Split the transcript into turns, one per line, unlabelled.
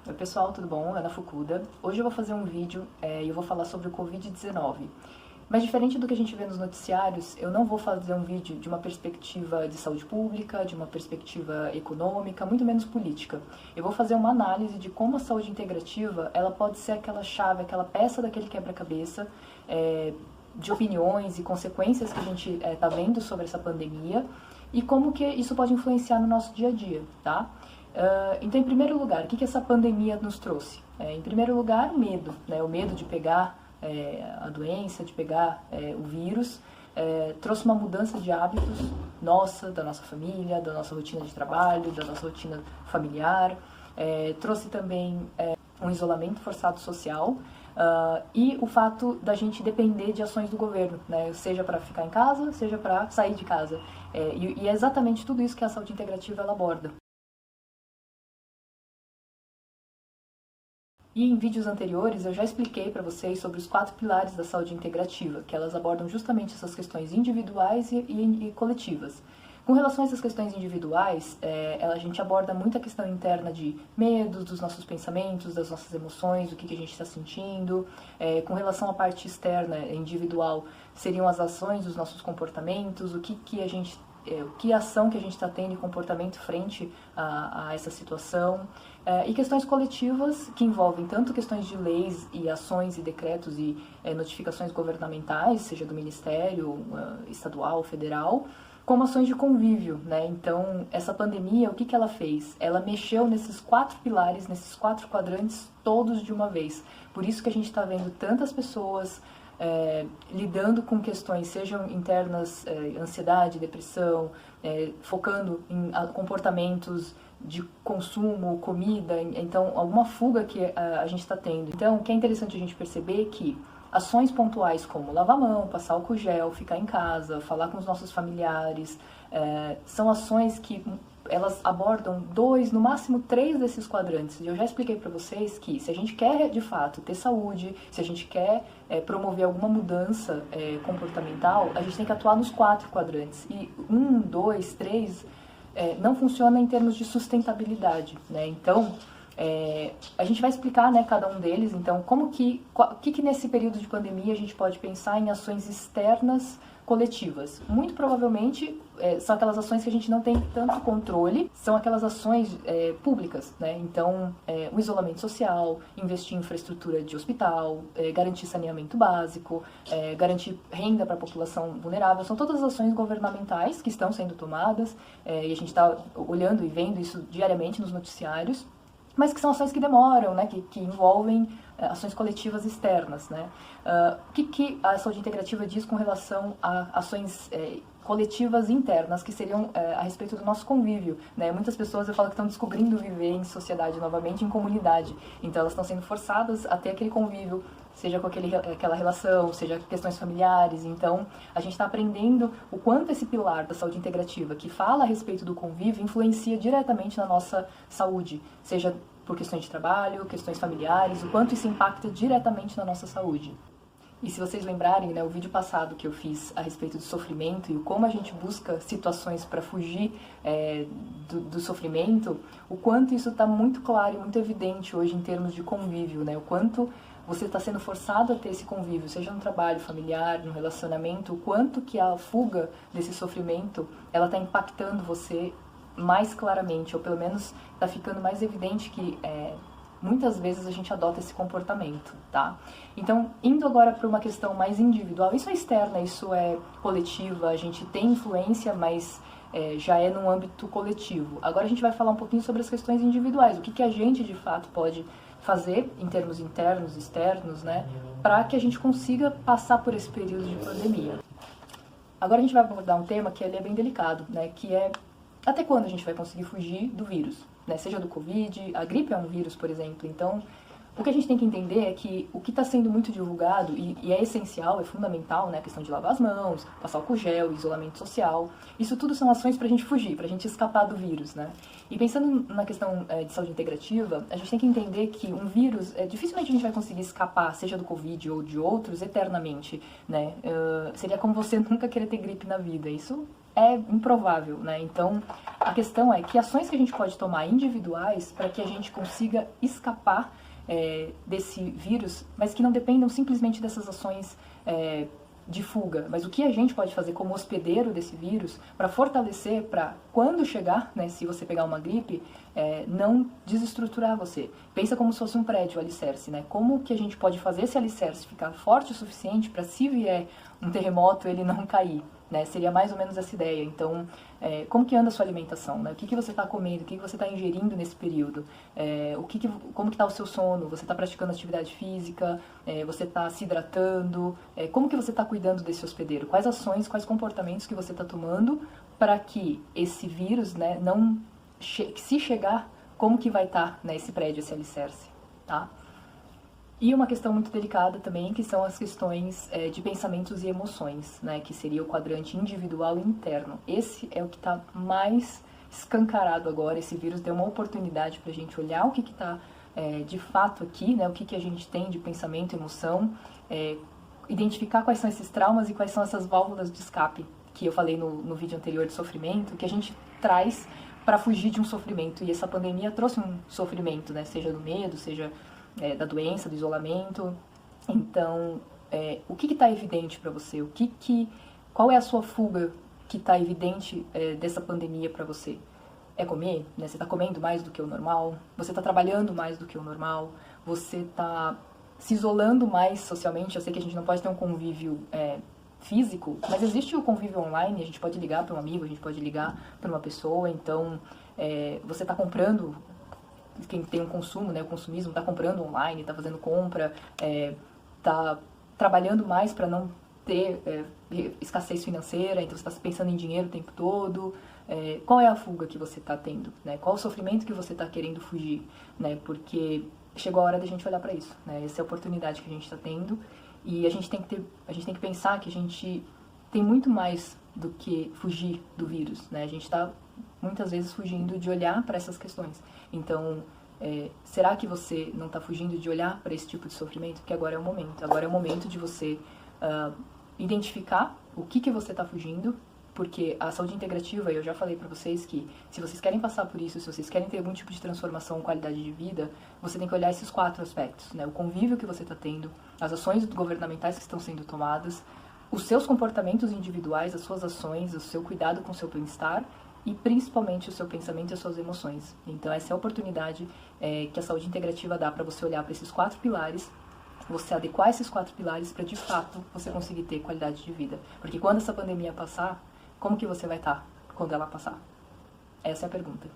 Oi pessoal, tudo bom? Ana Fukuda. Hoje eu vou fazer um vídeo e eu vou falar sobre o Covid-19. Mas diferente do que a gente vê nos noticiários, eu não vou fazer um vídeo de uma perspectiva de saúde pública, de uma perspectiva econômica, muito menos política. Eu vou fazer uma análise de como a saúde integrativa ela pode ser aquela chave, aquela peça daquele quebra-cabeça de opiniões e consequências que a gente está vendo sobre essa pandemia e como que isso pode influenciar no nosso dia a dia, tá? Então, em primeiro lugar, o que essa pandemia nos trouxe? Em primeiro lugar, o medo, né? O medo de pegar a doença, de pegar o vírus, trouxe uma mudança de hábitos nossa, da nossa família, da nossa rotina de trabalho, da nossa rotina familiar, trouxe também um isolamento forçado social e o fato da gente depender de ações do governo, né? Seja para ficar em casa, seja para sair de casa. E é exatamente tudo isso que a saúde integrativa ela aborda. E em vídeos anteriores eu já expliquei para vocês sobre os 4 pilares da saúde integrativa, que elas abordam justamente essas questões individuais e coletivas. Com relação a essas questões individuais, a gente aborda muito a questão interna de medos, dos nossos pensamentos, das nossas emoções, o que a gente está sentindo. Com relação à parte externa, individual, seriam as ações, os nossos comportamentos, que ação que a gente está tendo e comportamento frente a essa situação. E questões coletivas que envolvem tanto questões de leis e ações e decretos e notificações governamentais, seja do Ministério estadual, federal, como ações de convívio, né? Então, essa pandemia, o que ela fez? Ela mexeu nesses 4 pilares, nesses 4 quadrantes, todos de uma vez. Por isso que a gente está vendo tantas pessoas lidando com questões, sejam internas, ansiedade, depressão, focando em comportamentos de consumo, comida, então alguma fuga que a gente está tendo. Então, o que é interessante a gente perceber é que ações pontuais como lavar a mão, passar álcool gel, ficar em casa, falar com os nossos familiares, são ações que elas abordam 2, no máximo 3 desses quadrantes. E eu já expliquei para vocês que se a gente quer, de fato, ter saúde, se a gente quer promover alguma mudança comportamental, a gente tem que atuar nos 4 quadrantes. E 1, 2, 3 não funciona em termos de sustentabilidade, né? Então, a gente vai explicar, né, cada um deles. Então, o que nesse período de pandemia a gente pode pensar em ações externas coletivas? Muito provavelmente são aquelas ações que a gente não tem tanto controle, são aquelas ações públicas, né? Então, o isolamento social, investir em infraestrutura de hospital, garantir saneamento básico, garantir renda para a população vulnerável, são todas as ações governamentais que estão sendo tomadas, e a gente está olhando e vendo isso diariamente nos noticiários, mas que são ações que demoram, né, que envolvem ações coletivas externas, né? O que a saúde integrativa diz com relação a ações coletivas internas, que seriam a respeito do nosso convívio, né? Muitas pessoas, eu falo, que estão descobrindo viver em sociedade novamente, em comunidade, então elas estão sendo forçadas a ter aquele convívio, seja com aquela relação, seja questões familiares. Então, a gente está aprendendo o quanto esse pilar da saúde integrativa, que fala a respeito do convívio, influencia diretamente na nossa saúde, seja por questões de trabalho, questões familiares, o quanto isso impacta diretamente na nossa saúde. E se vocês lembrarem, né, o vídeo passado que eu fiz a respeito do sofrimento e como a gente busca situações para fugir do sofrimento, o quanto isso está muito claro e muito evidente hoje em termos de convívio, né? O quanto você está sendo forçado a ter esse convívio, seja no trabalho, familiar, no relacionamento, o quanto que a fuga desse sofrimento, ela está impactando você mais claramente, ou pelo menos está ficando mais evidente que muitas vezes a gente adota esse comportamento, tá? Então, indo agora para uma questão mais individual, isso é externa, isso é coletiva, a gente tem influência, mas já é num âmbito coletivo. Agora a gente vai falar um pouquinho sobre as questões individuais, o que a gente de fato pode fazer em termos internos, externos, né, para que a gente consiga passar por esse período de pandemia. Agora a gente vai abordar um tema que ele é bem delicado, né, que é até quando a gente vai conseguir fugir do vírus, né? Seja do Covid, a gripe é um vírus, por exemplo, então O que a gente tem que entender é que o que está sendo muito divulgado, e é essencial, é fundamental, né, a questão de lavar as mãos, passar álcool gel, isolamento social, isso tudo são ações para a gente fugir, para a gente escapar do vírus, né? E pensando na questão de saúde integrativa, a gente tem que entender que um vírus, dificilmente a gente vai conseguir escapar, seja do Covid ou de outros, eternamente, né? Seria como você nunca querer ter gripe na vida, isso é improvável, né? Então, a questão é que ações que a gente pode tomar individuais para que a gente consiga escapar desse vírus, mas que não dependam simplesmente dessas ações de fuga, mas o que a gente pode fazer como hospedeiro desse vírus para fortalecer, para quando chegar, né, se você pegar uma gripe, não desestruturar você. Pensa como se fosse um prédio, o alicerce, né? Como que a gente pode fazer esse alicerce ficar forte o suficiente para, se vier um terremoto, ele não cair, né? Seria mais ou menos essa ideia. Então, como que anda a sua alimentação, né? O que você está comendo, o que você está ingerindo nesse período, como que está o seu sono, você está praticando atividade física, você está se hidratando, como que você está cuidando desse hospedeiro, quais ações, quais comportamentos que você está tomando para que esse vírus, né, não se chegar, como que vai estar, né, esse prédio, esse alicerce, tá? E uma questão muito delicada também, que são as questões de pensamentos e emoções, né, que seria o quadrante individual e interno. Esse é o que está mais escancarado agora. Esse vírus deu uma oportunidade para a gente olhar o que está de fato aqui, né, o que a gente tem de pensamento e emoção, identificar quais são esses traumas e quais são essas válvulas de escape, que eu falei no vídeo anterior de sofrimento, que a gente traz para fugir de um sofrimento. E essa pandemia trouxe um sofrimento, né, seja do medo, seja da doença, do isolamento. Então, o que está evidente para você? Qual é a sua fuga que está evidente dessa pandemia para você? É comer? Né? Você está comendo mais do que o normal? Você está trabalhando mais do que o normal? Você está se isolando mais socialmente? Eu sei que a gente não pode ter um convívio físico, mas existe o convívio online. A gente pode ligar para um amigo, a gente pode ligar para uma pessoa. Então, você está comprando... Quem tem um consumo, né, o consumismo, está comprando online, está fazendo compra, está trabalhando mais para não ter escassez financeira, então você está pensando em dinheiro o tempo todo. Qual é a fuga que você está tendo? Né? Qual o sofrimento que você está querendo fugir? Né? Porque chegou a hora da gente olhar para isso. Né? Essa é a oportunidade que a gente está tendo, e a gente tem que pensar que a gente tem muito mais do que fugir do vírus. Né? A gente está muitas vezes fugindo de olhar para essas questões. Então, será que você não está fugindo de olhar para esse tipo de sofrimento? Porque agora é o momento. Agora é o momento de você identificar o que você está fugindo, porque a saúde integrativa, eu já falei para vocês que se vocês querem passar por isso, se vocês querem ter algum tipo de transformação, qualidade de vida, você tem que olhar esses 4 aspectos, né? O convívio que você está tendo, as ações governamentais que estão sendo tomadas, os seus comportamentos individuais, as suas ações, o seu cuidado com o seu bem-estar, e principalmente o seu pensamento e as suas emoções. Então essa é a oportunidade que a saúde integrativa dá para você olhar para esses 4 pilares, você adequar esses 4 pilares para de fato você conseguir ter qualidade de vida. Porque quando essa pandemia passar, como que você vai estar quando ela passar? Essa é a pergunta.